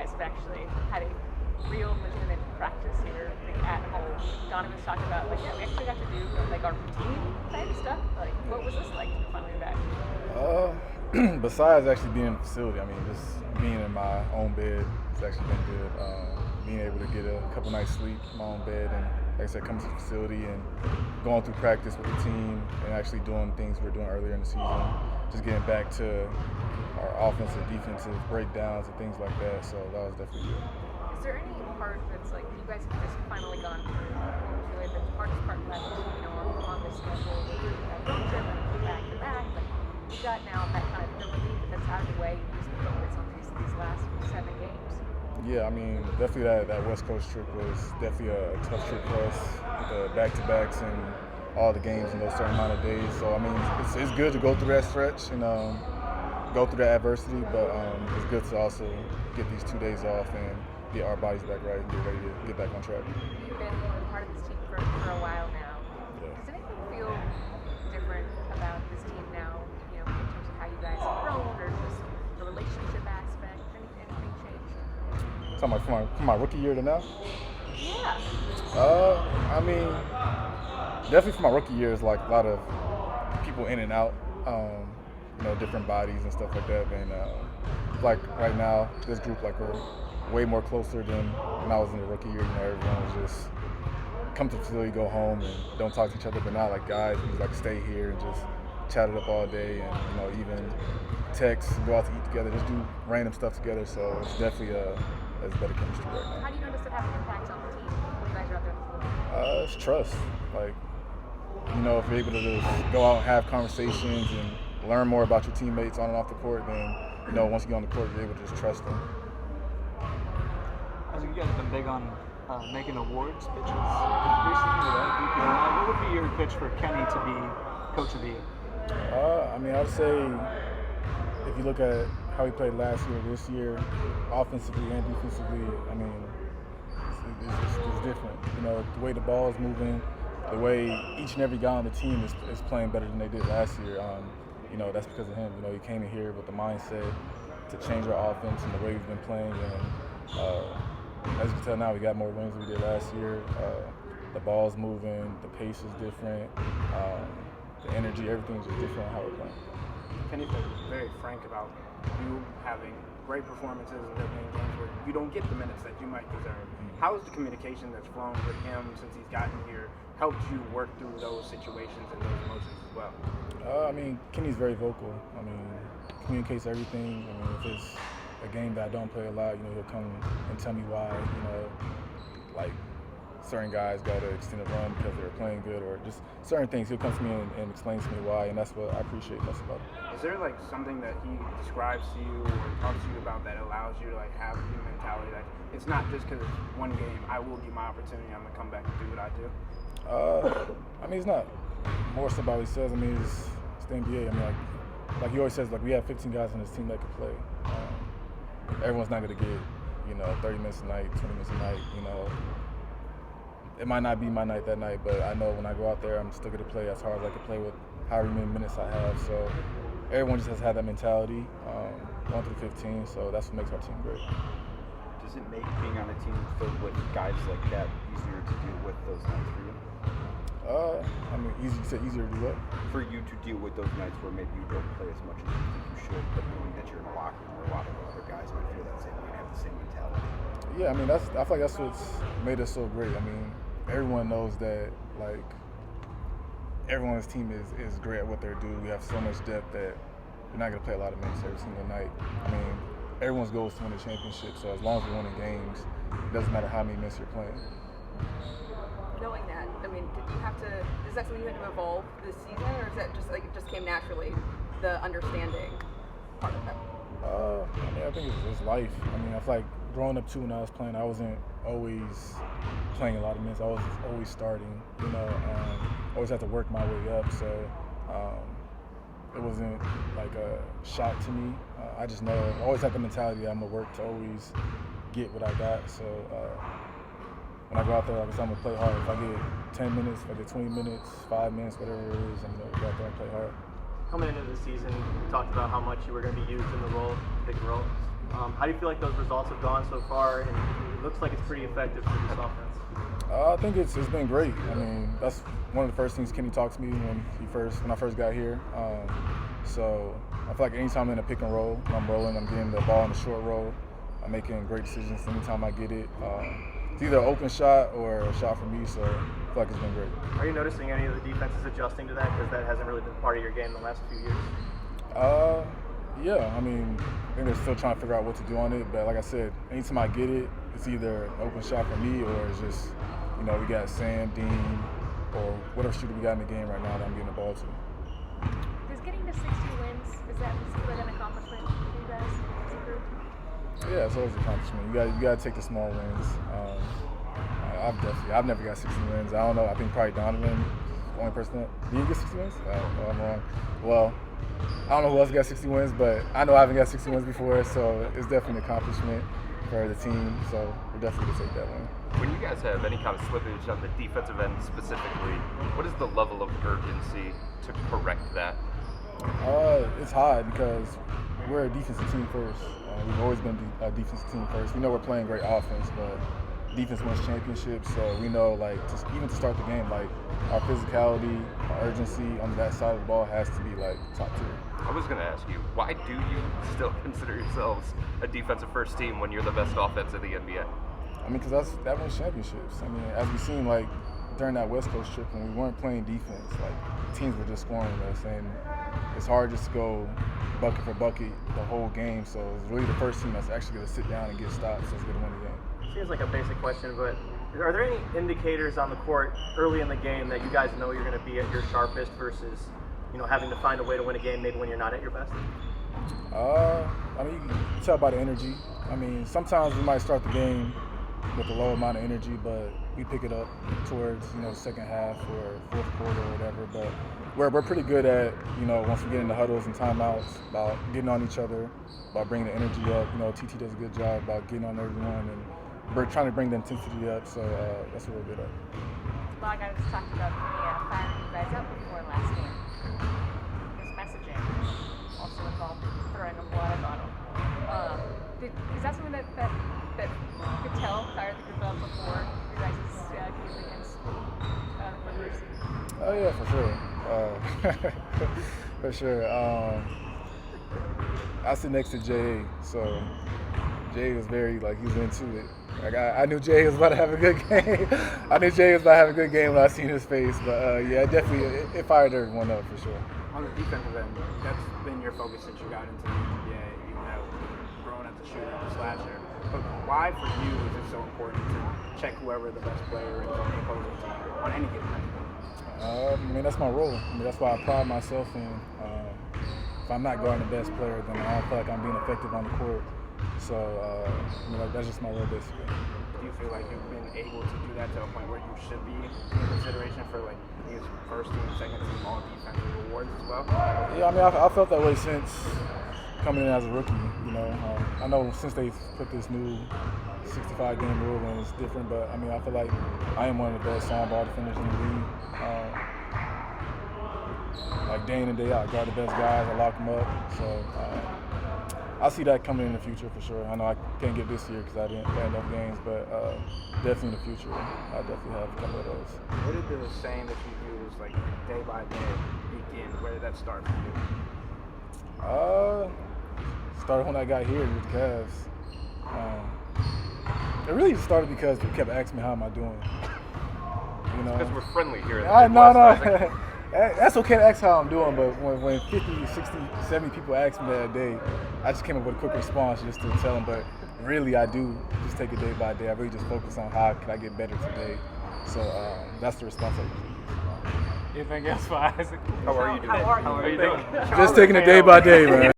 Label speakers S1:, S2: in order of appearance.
S1: guys have actually had a real legitimate practice here, like at home. Donovan's talking about, like, yeah, we actually got to do like our routine type stuff. Like, what was this like finally back?
S2: Besides actually being in the facility, I mean, just being in my own bed has actually been good. Being able to get a couple nights sleep in my own bed and, like I said, coming to the facility and going through practice with the team and actually doing things we were doing earlier in the season, just getting back to our offensive, defensive breakdowns and things like that. So that was definitely good.
S1: Is there any part that's like you guys have just finally gone through really the hardest part left, on this schedule with that road trip and back to back? Like, you got now that kind of the relief that's out of the way. You just focus on these last 7 games.
S2: Yeah, I mean, definitely that West Coast trip was definitely a tough trip for us, with the back-to-backs and all the games in those certain amount of days. So, I mean, it's good to go through that stretch and go through that adversity, but it's good to also get these 2 days off and get our bodies back right and get ready to get back on track.
S1: You've been part of this team for a while now.
S2: Yeah.
S1: Does anything feel different about this team now, in terms of how you guys have grown or just the relationship aspect? Anything changed?
S2: Talking about from my rookie year to now?
S1: Yeah.
S2: I mean, definitely from my rookie year, it's like a lot of people in and out, different bodies and stuff like that. And like right now, this group, like we're way more closer than when I was in the rookie year. Everyone was just come to the facility, go home, and don't talk to each other. But now, like guys, we like stay here and just chat it up all day, and even text, go out to eat together, just do random stuff together. So it's definitely there's better chemistry right now.
S1: How do you notice it having an impact on the team when you guys are out there on the floor?
S2: It's trust. Like, if you're able to just go out and have conversations and learn more about your teammates on and off the court, then once you get on the court, you're able to just trust them.
S3: You guys have been big on making awards pitches recently with MVP. What would be your pitch for Kenny to be Coach of the Year?
S2: I mean, I'd say if you look at how he played last year, this year, offensively and defensively, I mean, it's different. The way the ball is moving, the way each and every guy on the team is playing better than they did last year. That's because of him. He came in here with the mindset to change our offense and the way we've been playing. And as you can tell now, we got more wins than we did last year. The ball's moving, the pace is different, the energy, everything's just different on how we're playing.
S4: Kenny's been very frank about you having great performances and there being games where you don't get the minutes that you might deserve. How has the communication that's flown with him since he's gotten here helped you work through those situations and those emotions as well?
S2: I mean, Kenny's very vocal. I mean, communicates everything. I mean, if it's a game that I don't play a lot, he'll come and tell me why, like certain guys got to extend a run because they're playing good or just certain things. He'll come to me and explain to me why, and that's what I appreciate most about it.
S4: Is there like something that he describes to you or talks to you about that allows you to like have the mentality that it's not just because it's one game, I will get my opportunity, I'm going to come back and do what I do?
S2: I mean, it's not more so about what he says. I mean, it's the NBA. I mean, like he always says, like we have 15 guys on this team that can play. Everyone's not going to get, 30 minutes a night, 20 minutes a night, It might not be my night that night, but I know when I go out there, I'm still going to play as hard as I can play with however many minutes I have. So everyone just has had that mentality, 1 through 15, so that's what makes our team great.
S5: Does it make being on a team filled with guys like that easier to deal with those nights for you?
S2: I mean, you said easier to do what?
S5: For you to deal with those nights where maybe you don't play as much as you think you should, but knowing that you're in a locker room where a lot of other guys might feel that same way and have the same mentality.
S2: Yeah, I mean, I feel like that's what's made us so great. I mean, everyone knows that, like, everyone on this team is great at what they do. We have so much depth that we're not going to play a lot of minutes every single night. I mean, everyone's goal is to win the championship, so as long as we're winning games, it doesn't matter how many minutes you're playing.
S1: Knowing that, I mean, is that something you had to evolve this season, or is that just like it just came naturally, the understanding part of that?
S2: I mean, I think it's life. I mean, I feel like growing up too when I was playing, I wasn't always playing a lot of minutes. I was always starting, always had to work my way up. So it wasn't like a shock to me. I just know I always had the mentality that I'm gonna work to always get what I got. So when I go out there, like I said, I'm gonna play hard. If I get 10 minutes, if I get 20 minutes, 5 minutes, whatever it is, I'm gonna go out there and play hard.
S6: Coming into the season, you talked about how much you were going to be used in the role, big roles.
S3: How do you feel like those results have gone so far? And it looks like it's pretty effective for this offense.
S2: I think it's been great. I mean, that's one of the first things Kenny talked to me when I first got here. So I feel like anytime I'm in a pick and roll, when I'm rolling, I'm getting the ball in the short roll. I'm making great decisions anytime I get it. It's either an open shot or a shot for me, so I feel like it's been great.
S3: Are you noticing any of the defenses adjusting to that? Because that hasn't really been part of your game in the last few years.
S2: Yeah, I mean, I think they're still trying to figure out what to do on it. But like I said, anytime I get it, it's either an open shot for me or it's just, we got Sam, Dean, or whatever shooter we got in the game right now that I'm getting the ball to.
S1: Does getting to 60 wins, is that an accomplishment for you guys as a group?
S2: Yeah, it's always an accomplishment. You got to take the small wins. I've never got 60 wins. I don't know. I think probably Donovan, the only person that did you get 60 wins? I'm wrong. Well, I don't know who else got 60 wins, but I know I haven't got 60 wins before, so it's definitely an accomplishment for the team. So we're definitely gonna take that one.
S6: When you guys have any kind of slippage on the defensive end specifically, what is the level of urgency to correct that?
S2: It's high because we're a defensive team first. We've always been a defensive team first. We know we're playing great offense, but defense wins championships. So we know, even to start the game, our physicality, our urgency on that side of the ball has to be top tier.
S6: I was going to ask you, why do you still consider yourselves a defensive first team when you're the best offense in the NBA?
S2: I mean, because that wins championships. I mean, as we've seen, during that West Coast trip when we weren't playing defense, teams were just scoring us, and it's hard just to go bucket for bucket the whole game. So it's really the first team that's actually going to sit down and get stops that's going to win the game.
S3: Seems like a basic question, but are there any indicators on the court early in the game that you guys know you're going to be at your sharpest versus, having to find a way to win a game maybe when you're not at your best?
S2: I mean, you can tell by the energy. I mean, sometimes we might start the game with a low amount of energy, but we pick it up towards, the second half or fourth quarter or whatever. But we're pretty good at, once we get into huddles and timeouts, about getting on each other, about bringing the energy up. TT does a good job about getting on everyone, and we're trying to bring the intensity up, so that's what we're good at.
S1: A lot of guys talked about firing you guys up before last game. His messaging also involved throwing a water bottle. Is that something that you could tell fired the group up before you guys' game against the Clippers?
S2: Oh yeah, for sure. For sure. I sit next to Jay, so Jay was very he was into it. I knew Jay was about to have a good game. I knew Jay was about to have a good game when I seen his face. But yeah, definitely it fired everyone up for sure.
S4: On the defensive end, that's been your focus since you got into the NBA. You have grown as a shooter and a slasher. But why for you is it so important to check whoever the best player is on the opposing team on any given night?
S2: I mean, that's my role. I mean, that's why I pride myself in. If I'm not guarding the best player, then I don't feel like I'm being effective on the court. So, that's just my role, basically.
S4: Do you feel like you've been able to do that to a point where you should be in consideration for these first team, second team, all defensive awards as well?
S2: Yeah, I mean, I felt that way since coming in as a rookie. I know since they put this new 65-game rule in, it's different, but I mean, I feel like I am one of the best on-ball defenders in the league. Day in and day out, I guard the best guys, I lock them up. So I see that coming in the future for sure. I know I can't get this year because I didn't play enough games, but definitely in the future, I'll definitely have a couple of those.
S4: What did the saying that you use, day by day, begin? Where did that start for you?
S2: Started when I got here with the Cavs. It really just started because people kept asking me how am I doing.
S6: Because we're friendly here in the Midwest.
S2: No. That's okay to ask how I'm doing, but when 50, 60, 70 people ask me that a day, I just came up with a quick response just to tell them. But really, I do just take it day by day. I really just focus on how can I get better today. So that's the response I usually use.
S3: Anything else for Isaac?
S6: How are you doing?
S3: How are you doing?
S2: Just taking it day by day, man.